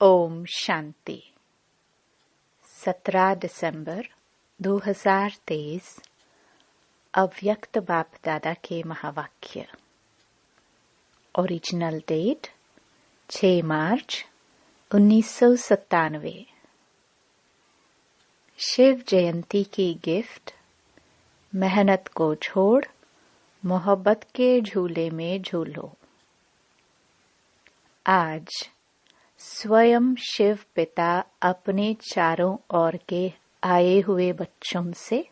ओम शांति। 17 दिसंबर 2023 अव्यक्त बाप दादा के महावाक्य। ओरिजिनल डेट 6 मार्च 1997। शिव जयंती की गिफ्ट। मेहनत को छोड़ मोहब्बत के झूले में झूलो। आज स्वयं शिव पिता अपने चारों ओर के आए हुए बच्चों से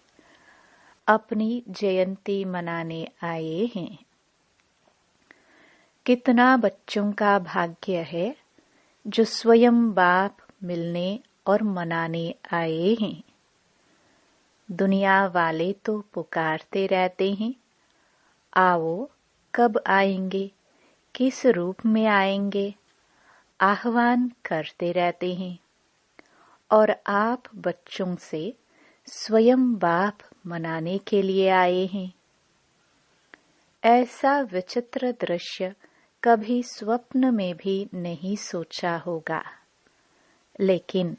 अपनी जयंती मनाने आए हैं। कितना बच्चों का भाग्य है जो स्वयं बाप मिलने और मनाने आए हैं। दुनिया वाले तो पुकारते रहते हैं, आओ कब आएंगे, किस रूप में आएंगे, आह्वान करते रहते हैं। और आप बच्चों से स्वयं बाप मनाने के लिए आए हैं। ऐसा विचित्र दृश्य कभी स्वप्न में भी नहीं सोचा होगा, लेकिन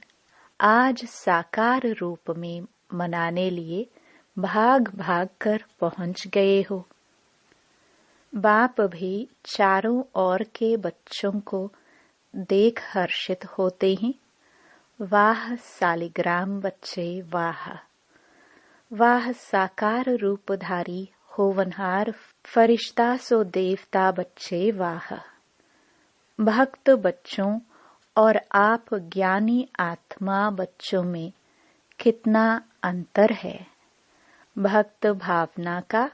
आज साकार रूप में मनाने लिए भाग भाग कर पहुंच गए हो। बाप भी चारों ओर के बच्चों को देख हर्षित होते हैं। वाह सालिग्राम बच्चे वाह, वाह साकार रूपधारी होवनहार फरिश्ता सो देवता बच्चे वाह। भक्त बच्चों और आप ज्ञानी आत्मा बच्चों में कितना अंतर है। भक्त भावना का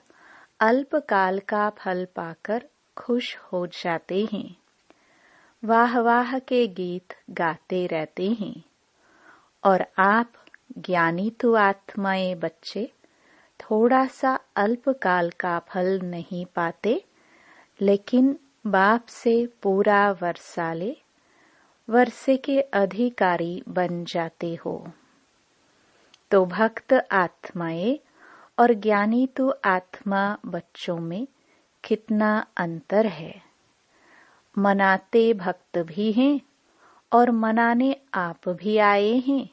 अल्पकाल का फल पाकर खुश हो जाते हैं, वाह वाह के गीत गाते रहते हैं। और आप ज्ञानी तो आत्माएं बच्चे थोड़ा सा अल्पकाल का फल नहीं पाते, लेकिन बाप से पूरा वर्षे के अधिकारी बन जाते हो। तो भक्त आत्माएं और ज्ञानी तो आत्मा बच्चों में कितना अंतर है। मनाते भक्त भी हैं और मनाने आप भी आए हैं,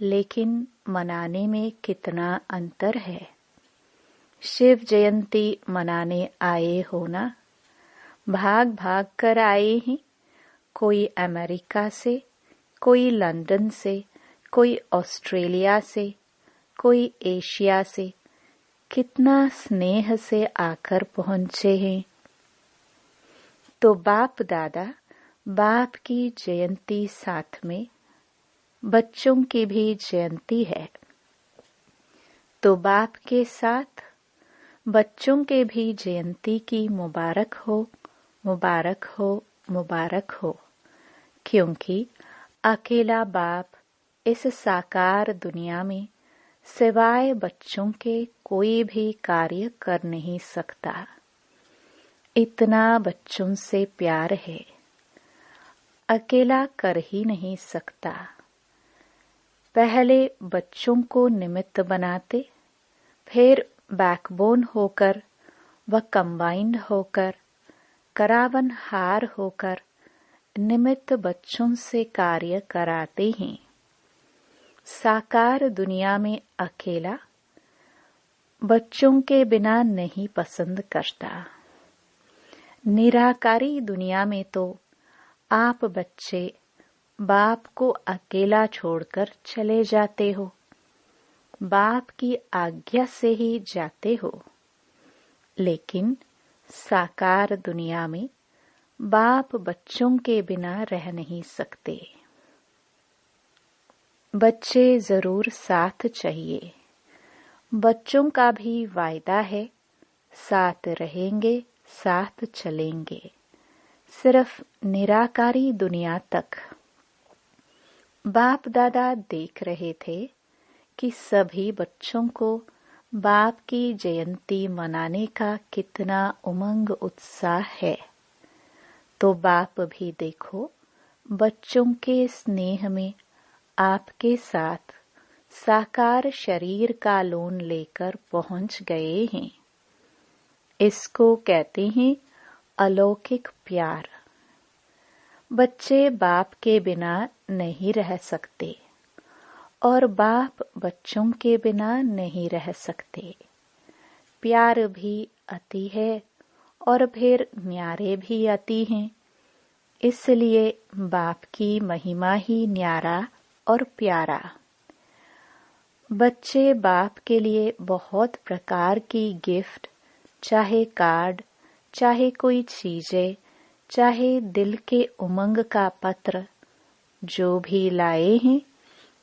लेकिन मनाने में कितना अंतर है। शिव जयंती मनाने आए हो ना, भाग भाग कर आए हैं। कोई अमेरिका से, कोई लंदन से, कोई ऑस्ट्रेलिया से, कोई एशिया से, कितना स्नेह से आकर पहुंचे हैं। तो बाप दादा बाप की जयंती साथ में बच्चों की भी जयंती है, तो बाप के साथ बच्चों के भी जयंती की मुबारक हो, मुबारक हो, मुबारक हो। क्योंकि अकेला बाप इस साकार दुनिया में सिवाय बच्चों के कोई भी कार्य कर नहीं सकता। इतना बच्चों से प्यार है, अकेला कर ही नहीं सकता। पहले बच्चों को निमित्त बनाते, फिर बैकबोन होकर व कंबाइंड होकर करावन हार होकर निमित्त बच्चों से कार्य कराते हैं। साकार दुनिया में अकेला बच्चों के बिना नहीं पसंद करता। निराकारी दुनिया में तो आप बच्चे बाप को अकेला छोड़कर चले जाते हो, बाप की आज्ञा से ही जाते हो। लेकिन साकार दुनिया में बाप बच्चों के बिना रह नहीं सकते। बच्चे जरूर साथ चाहिए। बच्चों का भी वायदा है, साथ रहेंगे, साथ चलेंगे, सिर्फ निराकारी दुनिया तक। बाप दादा देख रहे थे कि सभी बच्चों को बाप की जयंती मनाने का कितना उमंग उत्साह है। तो बाप भी देखो बच्चों के स्नेह में आपके साथ साकार शरीर का लोन लेकर पहुंच गए हैं। इसको कहते हैं अलौकिक प्यार। बच्चे बाप के बिना नहीं रह सकते और बाप बच्चों के बिना नहीं रह सकते। प्यार भी अति है और फिर न्यारे भी अति हैं, इसलिए बाप की महिमा ही न्यारा और प्यारा। बच्चे बाप के लिए बहुत प्रकार की गिफ्ट, चाहे कार्ड, चाहे कोई चीजें, चाहे दिल के उमंग का पत्र, जो भी लाए हैं,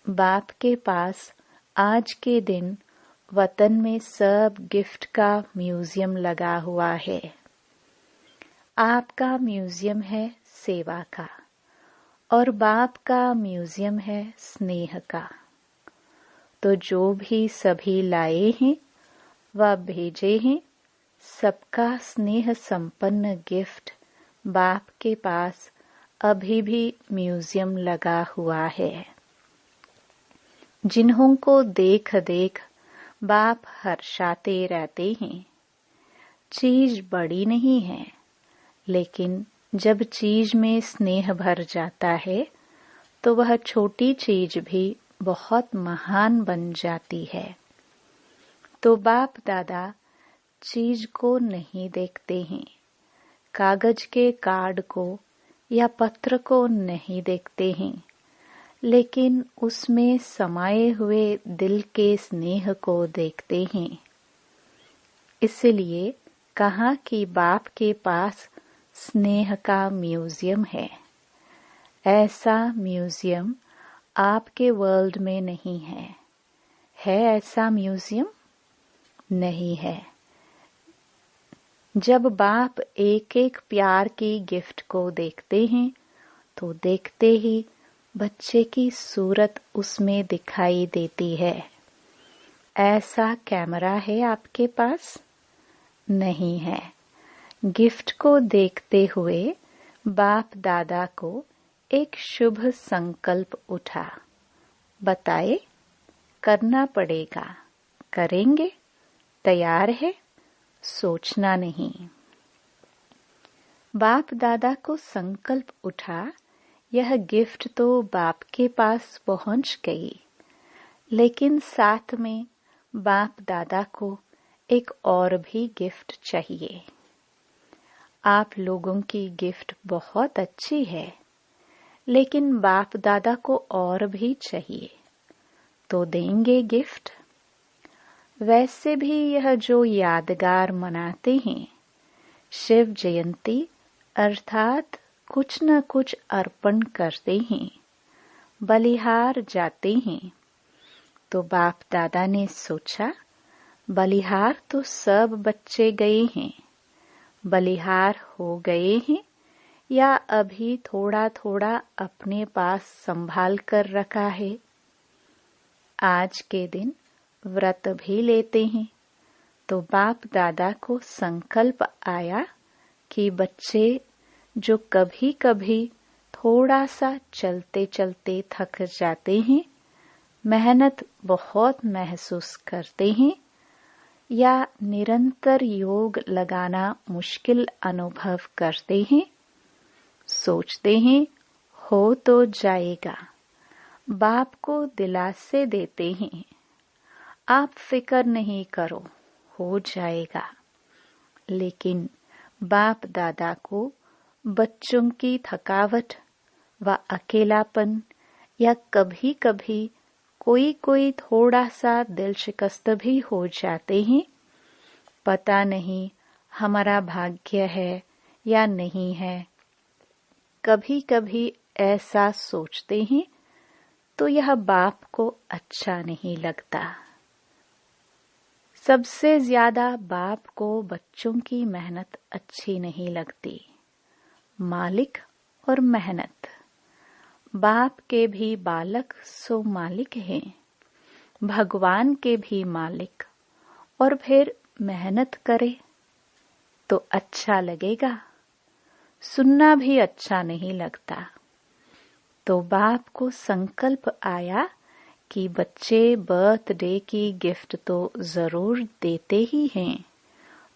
बाप के पास आज के दिन वतन में सब गिफ्ट का म्यूजियम लगा हुआ है। आपका म्यूजियम है सेवा का और बाप का म्यूजियम है स्नेह का। तो जो भी सभी लाए हैं व भेजे हैं, सबका स्नेह संपन्न गिफ्ट बाप के पास अभी भी म्यूजियम लगा हुआ है। जिन्हों को देख देख बाप हर्षाते रहते हैं। चीज बड़ी नहीं है, लेकिन जब चीज में स्नेह भर जाता है तो वह छोटी चीज भी बहुत महान बन जाती है। तो बाप दादा चीज को नहीं देखते हैं, कागज के कार्ड को या पत्र को नहीं देखते हैं, लेकिन उसमें समाये हुए दिल के स्नेह को देखते हैं। इसलिए कहा कि बाप के पास स्नेह का म्यूजियम है। ऐसा म्यूजियम आपके वर्ल्ड में नहीं है। है ऐसा म्यूजियम? नहीं है। जब बाप एक एक प्यार की गिफ्ट को देखते हैं तो देखते ही बच्चे की सूरत उसमें दिखाई देती है। ऐसा कैमरा है आपके पास? नहीं है। गिफ्ट को देखते हुए बाप दादा को एक शुभ संकल्प उठा। बताए, करना पड़ेगा, करेंगे, तैयार है, सोचना नहीं। बाप दादा को संकल्प उठा, यह गिफ्ट तो बाप के पास पहुंच गई, लेकिन साथ में बाप दादा को एक और भी गिफ्ट चाहिए। आप लोगों की गिफ्ट बहुत अच्छी है, लेकिन बाप दादा को और भी चाहिए, तो देंगे गिफ्ट? वैसे भी यह जो यादगार मनाते हैं, शिव जयंती अर्थात कुछ न कुछ अर्पण करते हैं, बलिहार जाते हैं, तो बाप दादा ने सोचा बलिहार तो सब बच्चे गए हैं, बलिहार हो गए हैं या अभी थोड़ा थोड़ा अपने पास संभाल कर रखा है। आज के दिन व्रत भी लेते हैं, तो बाप दादा को संकल्प आया कि बच्चे जो कभी कभी थोड़ा सा चलते चलते थक जाते हैं, मेहनत बहुत महसूस करते हैं या निरंतर योग लगाना मुश्किल अनुभव करते हैं, सोचते हैं हो तो जाएगा, बाप को दिलासे देते हैं, आप फिक्र नहीं करो, हो जाएगा। लेकिन बाप दादा को बच्चों की थकावट व अकेलापन या कभी कभी कोई थोड़ा सा दिल शिकस्त भी हो जाते हैं। पता नहीं हमारा भाग्य है या नहीं है, कभी कभी ऐसा सोचते हैं, तो यह बाप को अच्छा नहीं लगता। सबसे ज्यादा बाप को बच्चों की मेहनत अच्छी नहीं लगती। मालिक और मेहनत। बाप के भी बालक सो मालिक हैं, भगवान के भी मालिक, और फिर मेहनत करे तो अच्छा लगेगा, सुनना भी अच्छा नहीं लगता। तो बाप को संकल्प आया कि बच्चे बर्थडे की गिफ्ट तो जरूर देते ही हैं,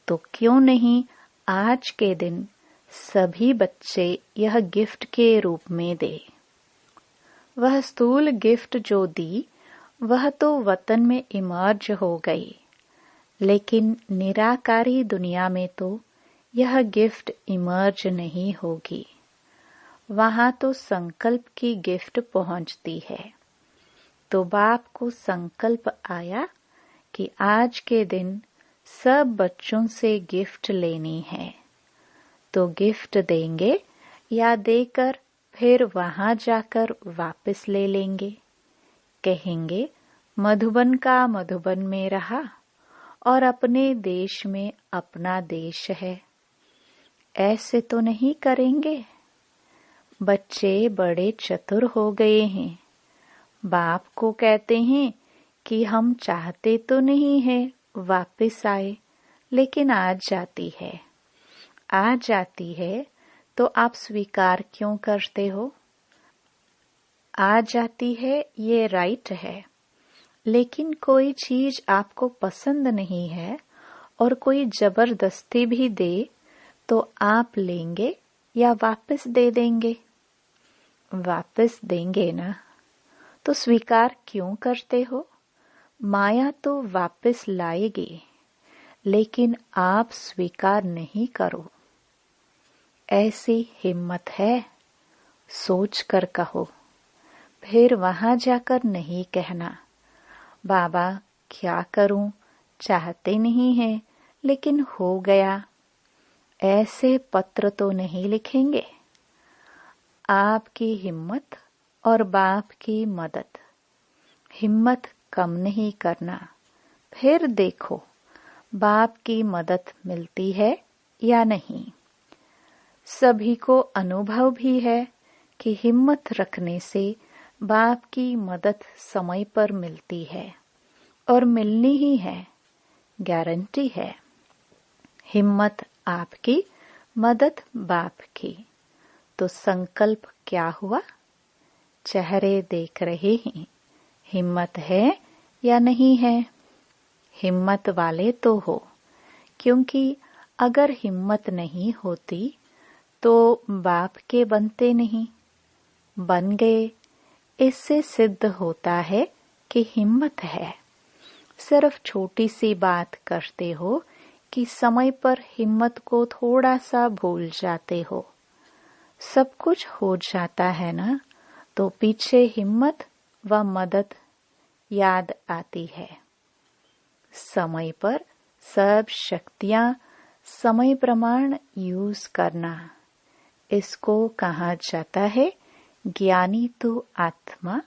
तो क्यों नहीं आज के दिन सभी बच्चे यह गिफ्ट के रूप में दे। वह स्थूल गिफ्ट जो दी वह तो वतन में इमर्ज हो गई, लेकिन निराकारी दुनिया में तो यह गिफ्ट इमर्ज नहीं होगी। वहां तो संकल्प की गिफ्ट पहुंचती है। तो बाप को संकल्प आया कि आज के दिन सब बच्चों से गिफ्ट लेनी है। तो गिफ्ट देंगे या देकर फिर वहां जाकर वापस ले लेंगे। कहेंगे मधुबन का मधुबन में रहा और अपने देश में अपना देश है। ऐसे तो नहीं करेंगे। बच्चे बड़े चतुर हो गए हैं। बाप को कहते हैं कि हम चाहते तो नहीं है वापस आए, लेकिन आज जाती है। आ जाती है तो आप स्वीकार क्यों करते हो? आ जाती है ये राइट है, लेकिन कोई चीज आपको पसंद नहीं है और कोई जबरदस्ती भी दे तो आप लेंगे या वापस दे देंगे? वापस देंगे ना, तो स्वीकार क्यों करते हो? माया तो वापस लाएगी, लेकिन आप स्वीकार नहीं करो। ऐसी हिम्मत है? सोच कर कहो। फिर वहां जाकर नहीं कहना बाबा क्या करूं, चाहते नहीं है लेकिन हो गया। ऐसे पत्र तो नहीं लिखेंगे। आपकी हिम्मत और बाप की मदद। हिम्मत कम नहीं करना। फिर देखो बाप की मदद मिलती है या नहीं। सभी को अनुभव भी है कि हिम्मत रखने से बाप की मदद समय पर मिलती है और मिलनी ही है, गारंटी है। हिम्मत आपकी, मदद बाप की। तो संकल्प क्या हुआ? चेहरे देख रहे हैं, हिम्मत है या नहीं है? हिम्मत वाले तो हो, क्योंकि अगर हिम्मत नहीं होती तो बाप के बनते नहीं। बन गए, इससे सिद्ध होता है कि हिम्मत है। सिर्फ छोटी सी बात करते हो कि समय पर हिम्मत को थोड़ा सा भूल जाते हो। सब कुछ हो जाता है ना, तो पीछे हिम्मत व मदद याद आती है। समय पर सब शक्तियां समय प्रमाण यूज करना, इसको कहा जाता है ज्ञानी तो आत्मा,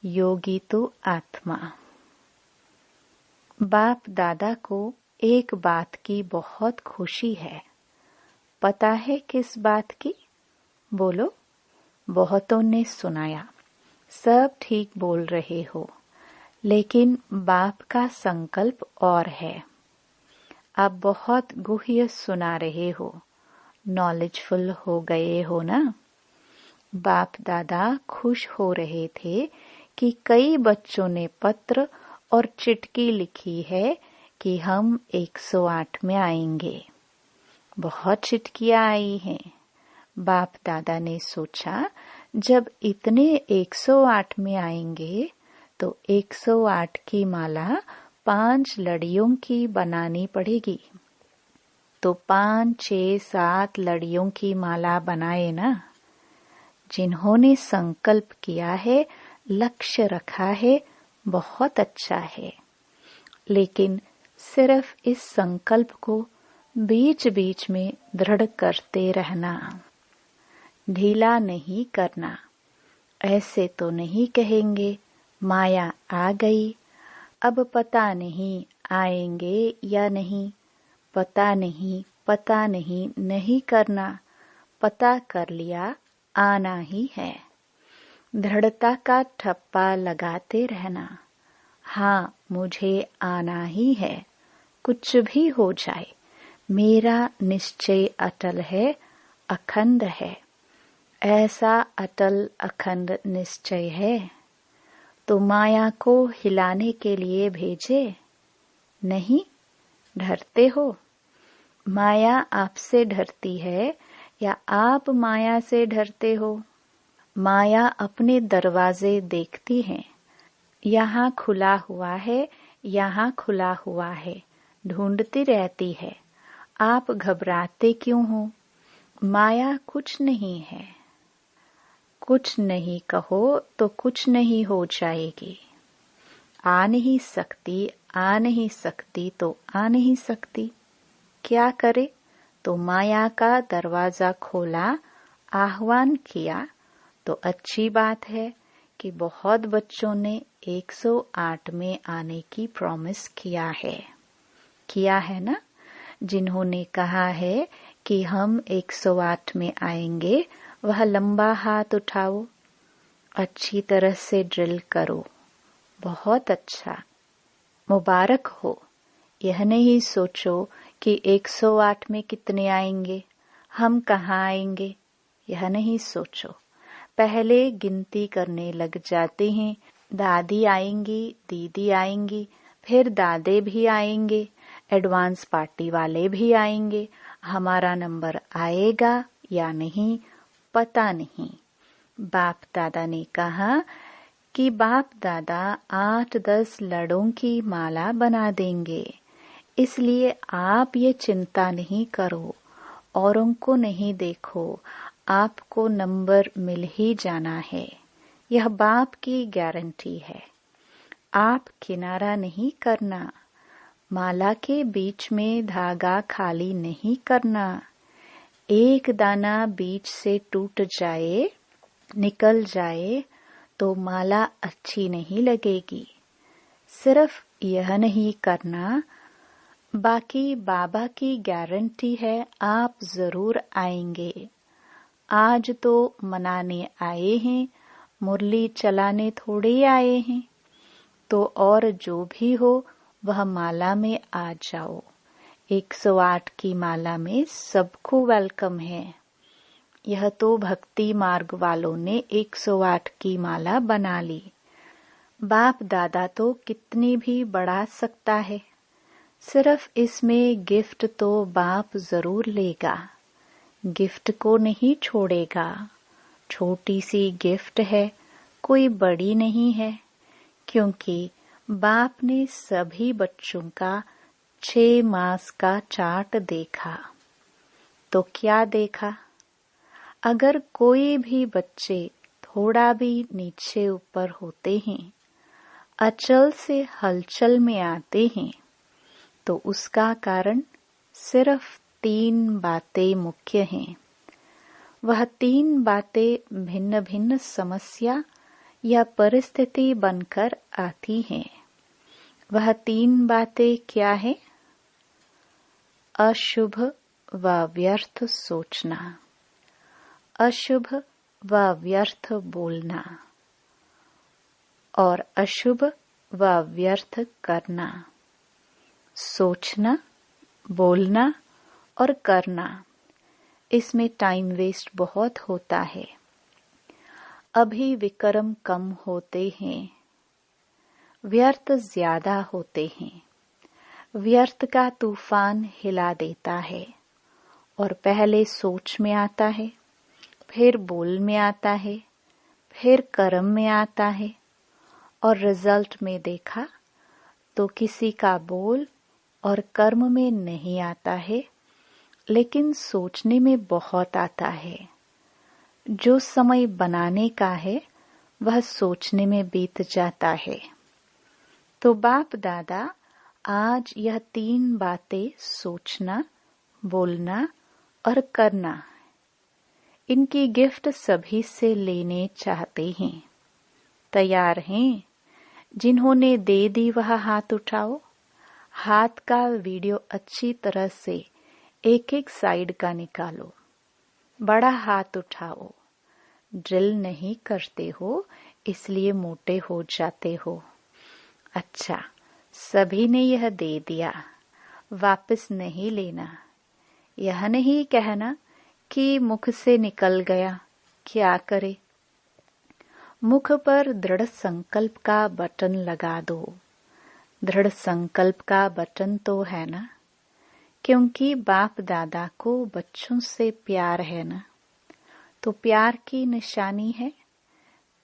योगी तो आत्मा। बाप दादा को एक बात की बहुत खुशी है। पता है किस बात की? बोलो। बहुतों ने सुनाया, सब ठीक बोल रहे हो, लेकिन बाप का संकल्प और है। आप बहुत गुह्य सुना रहे हो, नॉलेजफुल हो गए हो ना। बाप दादा खुश हो रहे थे कि कई बच्चों ने पत्र और चिट्ठी लिखी है कि हम 108 में आएंगे। बहुत चिट्ठियां आई हैं। बाप दादा ने सोचा जब इतने 108 में आएंगे तो 108 की माला 5 लड़ियों की बनानी पड़ेगी। तो 5, 6, 7 लड़ियों की माला बनाए ना। जिन्होंने संकल्प किया है, लक्ष्य रखा है, बहुत अच्छा है, लेकिन सिर्फ इस संकल्प को बीच बीच में दृढ़ करते रहना, ढीला नहीं करना। ऐसे तो नहीं कहेंगे माया आ गई, अब पता नहीं आएंगे या नहीं। पता नहीं नहीं करना। पता कर लिया, आना ही है। दृढ़ता का ठप्पा लगाते रहना। हाँ, मुझे आना ही है, कुछ भी हो जाए। मेरा निश्चय अटल है, अखंड है। ऐसा अटल अखंड निश्चय है तो माया को हिलाने के लिए भेजे नहीं। डरते हो? माया आपसे डरती है या आप माया से डरते हो? माया अपने दरवाजे देखती है, यहाँ खुला हुआ है, यहाँ खुला हुआ है, ढूंढती रहती है। आप घबराते क्यों हो? माया कुछ नहीं है। कुछ नहीं कहो तो कुछ नहीं हो जाएगी। आ नहीं सकती, आ नहीं सकती तो आ नहीं सकती। क्या करे? तो माया का दरवाजा खोला, आह्वान किया। तो अच्छी बात है कि बहुत बच्चों ने 108 में आने की प्रॉमिस किया है ना? जिन्होंने कहा है कि हम 108 में आएंगे, वह लंबा हाथ उठाओ। अच्छी तरह से ड्रिल करो। बहुत अच्छा, मुबारक हो। यह नहीं सोचो कि 108 में कितने आएंगे, हम कहाँ आएंगे, यह नहीं सोचो। पहले गिनती करने लग जाते हैं। दादी आएंगी, दीदी आएंगी, फिर दादे भी आएंगे, एडवांस पार्टी वाले भी आएंगे। हमारा नंबर आएगा या नहीं पता नहीं। बाप दादा ने कहा कि बाप दादा 8-10 लड़ों की माला बना देंगे, इसलिए आप ये चिंता नहीं करो, औरों को नहीं देखो, आपको नंबर मिल ही जाना है। यह बाप की गारंटी है। आप किनारा नहीं करना, माला के बीच में धागा खाली नहीं करना। एक दाना बीच से टूट जाए, निकल जाए तो माला अच्छी नहीं लगेगी। सिर्फ यह नहीं करना, बाकी बाबा की गारंटी है आप जरूर आएंगे। आज तो मनाने आए हैं, मुरली चलाने थोड़े आए हैं। तो और जो भी हो वह माला में आ जाओ। 108 की माला में सबको वेलकम है। यह तो भक्ति मार्ग वालों ने 108 की माला बना ली। बाप दादा तो कितनी भी बढ़ा सकता है, सिर्फ इसमें गिफ्ट तो बाप जरूर लेगा, गिफ्ट को नहीं छोड़ेगा। छोटी सी गिफ्ट है, कोई बड़ी नहीं है, क्योंकि बाप ने सभी बच्चों का 6 मास का चार्ट देखा। तो क्या देखा? अगर कोई भी बच्चे थोड़ा भी नीचे ऊपर होते हैं, अचल से हलचल में आते हैं, तो उसका कारण सिर्फ 3 बातें मुख्य हैं। वह 3 बातें भिन्न भिन्न समस्या या परिस्थिति बनकर आती हैं। वह 3 बातें क्या है? अशुभ व व्यर्थ सोचना, अशुभ व व्यर्थ बोलना और अशुभ व व्यर्थ करना। सोचना, बोलना और करना, इसमें टाइम वेस्ट बहुत होता है। अभी विक्रम कम होते हैं, व्यर्थ ज्यादा होते हैं। व्यर्थ का तूफान हिला देता है और पहले सोच में आता है, फिर बोल में आता है, फिर कर्म में आता है और रिजल्ट में देखा तो किसी का बोल और कर्म में नहीं आता है, लेकिन सोचने में बहुत आता है। जो समय बनाने का है वह सोचने में बीत जाता है। तो बाप दादा आज यह 3 बातें सोचना, बोलना और करना, इनकी गिफ्ट सभी से लेने चाहते हैं। तैयार हैं? जिन्होंने दे दी वह हाथ उठाओ। हाथ का वीडियो अच्छी तरह से एक एक साइड का निकालो। बड़ा हाथ उठाओ। ड्रिल नहीं करते हो इसलिए मोटे हो जाते हो। अच्छा, सभी ने यह दे दिया, वापस नहीं लेना। यह नहीं कहना कि मुख से निकल गया, क्या करे। मुख पर दृढ़ संकल्प का बटन लगा दो। दृढ़ संकल्प का बटन तो है ना, क्योंकि बाप दादा को बच्चों से प्यार है ना, तो प्यार की निशानी है।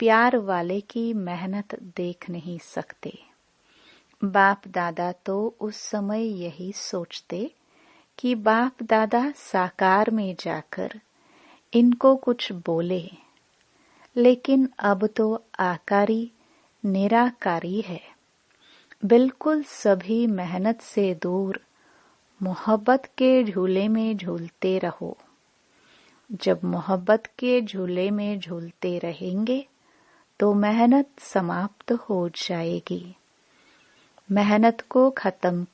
प्यार वाले की मेहनत देख नहीं सकते। बाप दादा तो उस समय यही सोचते कि बाप दादा साकार में जाकर इनको कुछ बोले, लेकिन अब तो आकारी निराकारी है। बिल्कुल सभी मेहनत से दूर मोहब्बत के झूले में झूलते रहो। जब मोहब्बत के झूले में झूलते रहेंगे तो मेहनत समाप्त हो जाएगी। मेहनत को खत्म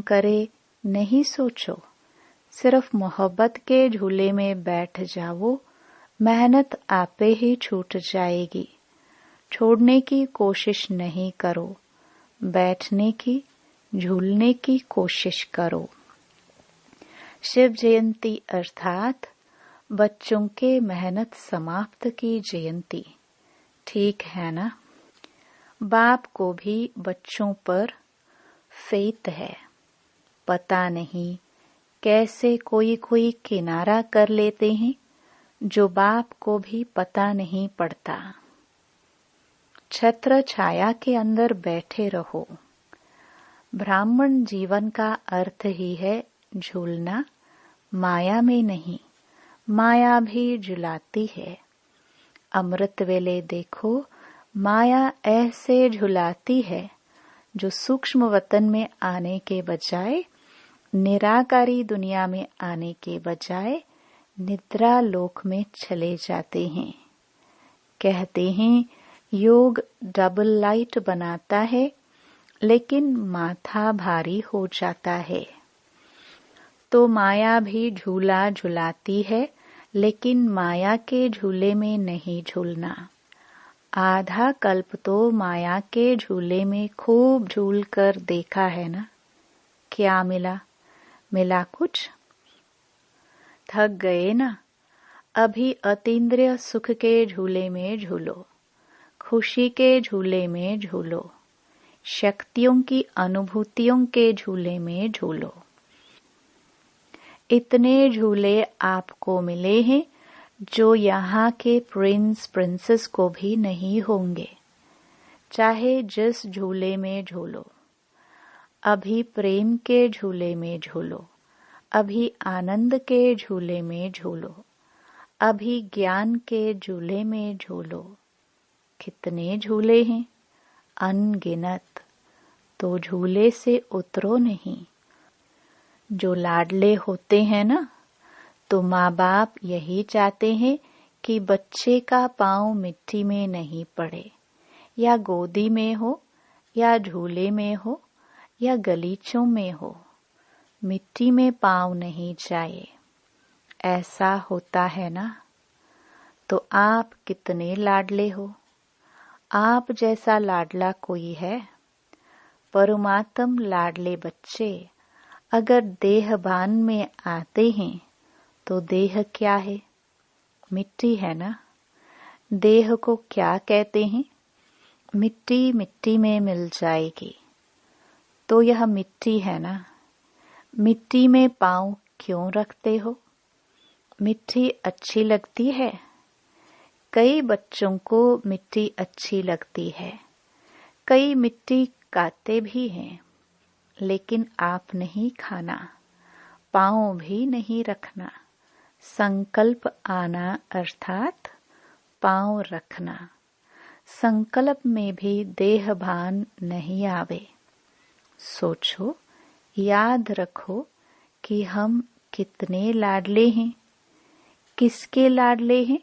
करे नहीं सोचो, सिर्फ मोहब्बत के झूले में बैठ जाओ, मेहनत आपे ही छूट जाएगी। छोड़ने की कोशिश नहीं करो, बैठने की, झूलने की कोशिश करो। शिव जयंती अर्थात बच्चों के मेहनत समाप्त की जयंती, ठीक है ना? बाप को भी बच्चों पर फेथ है। पता नहीं कैसे कोई कोई किनारा कर लेते हैं, जो बाप को भी पता नहीं पड़ता। छत्र छाया के अंदर बैठे रहो। ब्राह्मण जीवन का अर्थ ही है झूलना, माया में नहीं। माया भी झुलाती है। अमृत वेले देखो, माया ऐसे झुलाती है जो सूक्ष्म वतन में आने के बजाय, निराकारी दुनिया में आने के बजाय निद्रा लोक में चले जाते हैं। कहते हैं योग डबल लाइट बनाता है, लेकिन माथा भारी हो जाता है। तो माया भी झूला झुलाती है, लेकिन माया के झूले में नहीं झूलना। आधा कल्प तो माया के झूले में खूब झूल कर देखा है ना। क्या मिला? मिला कुछ? थक गए ना? अभी अतीन्द्रिय सुख के झूले में झूलो, खुशी के झूले में झूलो, शक्तियों की अनुभूतियों के झूले में झूलो। इतने झूले आपको मिले हैं जो यहाँ के प्रिंस प्रिंसेस को भी नहीं होंगे। चाहे जिस झूले में झूलो, अभी प्रेम के झूले में झूलो, अभी आनंद के झूले में झूलो, अभी ज्ञान के झूले में झूलो। कितने झूले हैं? अनगिनत। तो झूले से उतरो नहीं। जो लाडले होते हैं ना, तो माँ बाप यही चाहते हैं कि बच्चे का पाँव मिट्टी में नहीं पड़े, या गोदी में हो, या झूले में हो, या गलीचों में हो, मिट्टी में पाँव नहीं जाए। ऐसा होता है ना? तो आप कितने लाडले हो? आप जैसा लाडला कोई है? परमात्म लाडले बच्चे अगर देहभान में आते हैं तो देह क्या है? मिट्टी है ना। देह को क्या कहते हैं? मिट्टी मिट्टी में मिल जाएगी। तो यह मिट्टी है ना। मिट्टी में पाँव क्यों रखते हो? मिट्टी अच्छी लगती है। कई बच्चों को मिट्टी अच्छी लगती है, कई मिट्टी खाते भी हैं, लेकिन आप नहीं खाना, पाँव भी नहीं रखना। संकल्प आना अर्थात पाँव रखना। संकल्प में भी देहभान नहीं आवे। सोचो, याद रखो कि हम कितने लाडले हैं। किसके लाडले हैं?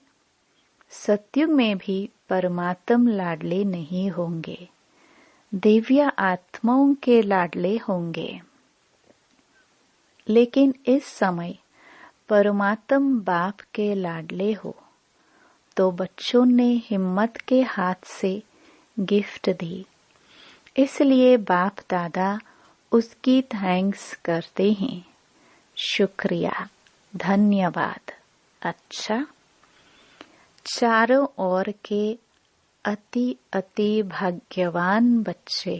सत्युग में भी परमात्म लाडले नहीं होंगे, दिव्य आत्माओं के लाडले होंगे। लेकिन इस समय परमात्म बाप के लाडले हो, तो बच्चों ने हिम्मत के हाथ से गिफ्ट दी, इसलिए बाप दादा उसकी थैंक्स करते हैं। शुक्रिया, धन्यवाद। अच्छा, चारों ओर के अति अति भाग्यवान बच्चे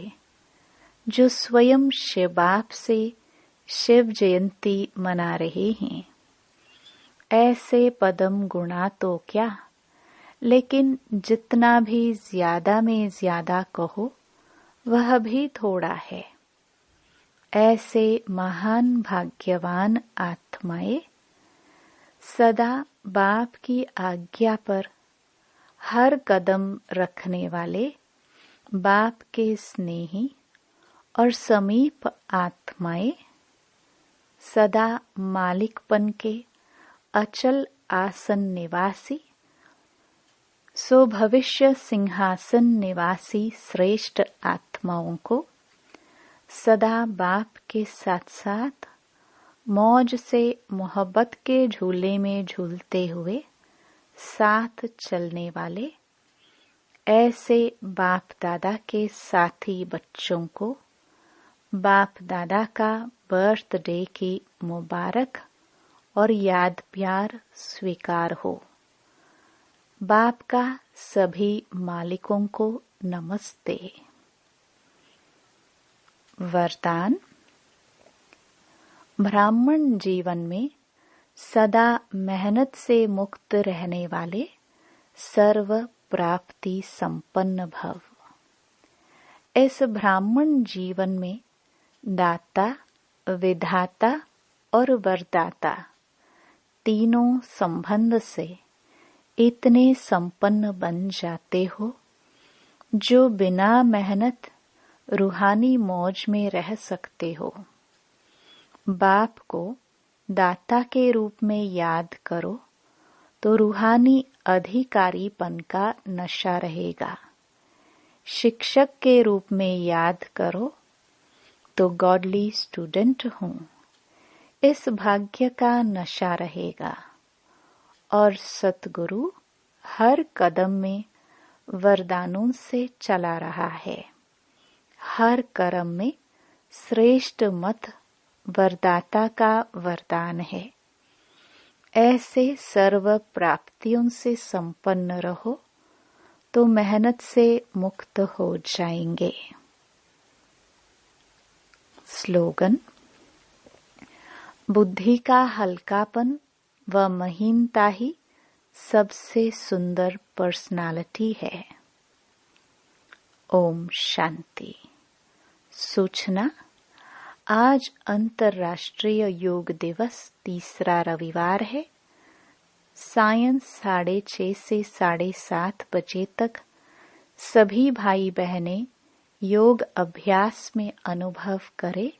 जो स्वयं शिव बाप से शिव जयंती मना रहे हैं। ऐसे पदम गुणा तो क्या, लेकिन जितना भी ज्यादा में ज्यादा कहो वह भी थोड़ा है। ऐसे महान भाग्यवान आत्माएं सदा बाप की आज्ञा पर हर कदम रखने वाले बाप के स्नेही और समीप आत्माएं सदा मालिकपन के अचल आसन निवासी सो भविष्य सिंहासन निवासी श्रेष्ठ आत्माओं को सदा बाप के साथ साथ मौज से मोहब्बत के झूले में झूलते हुए साथ चलने वाले ऐसे बाप दादा के साथी बच्चों को बाप दादा का बर्थडे की मुबारक और याद प्यार स्वीकार हो। बाप का सभी मालिकों को नमस्ते। वरदान। ब्राह्मण जीवन में सदा मेहनत से मुक्त रहने वाले सर्व प्राप्ति संपन्न भव। इस ब्राह्मण जीवन में दाता, विधाता और वरदाता तीनों संबंध से इतने संपन्न बन जाते हो जो बिना मेहनत रूहानी मौज में रह सकते हो। बाप को दाता के रूप में याद करो तो रूहानी अधिकारीपन का नशा रहेगा। शिक्षक के रूप में याद करो तो गॉडली स्टूडेंट हूँ, इस भाग्य का नशा रहेगा। और सतगुरु हर कदम में वरदानों से चला रहा है। हर कर्म में श्रेष्ठ मत वरदाता का वरदान है। ऐसे सर्व प्राप्तियों से संपन्न रहो तो मेहनत से मुक्त हो जाएंगे। स्लोगन। बुद्धि का हल्कापन व महीनता ही सबसे सुंदर पर्सनालिटी है। ओम शांति। सूचना। आज अंतर्राष्ट्रीय योग दिवस तीसरा रविवार है। सायं 6:30 से 7:30 बजे तक सभी भाई बहनें योग अभ्यास में अनुभव करें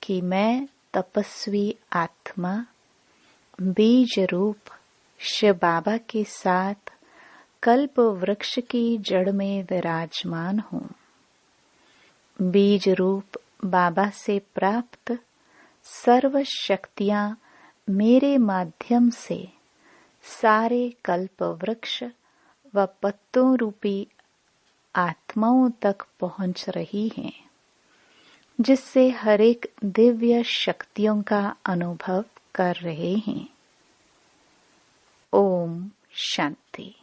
कि मैं तपस्वी आत्मा बीज रूप शिव बाबा के साथ कल्प वृक्ष की जड़ में विराजमान हूँ। बीज रूप बाबा से प्राप्त सर्व शक्तियां मेरे माध्यम से सारे कल्प वृक्ष व पत्तों रूपी आत्माओं तक पहुंच रही हैं, जिससे हर एक दिव्य शक्तियों का अनुभव कर रहे हैं। ओम शांति।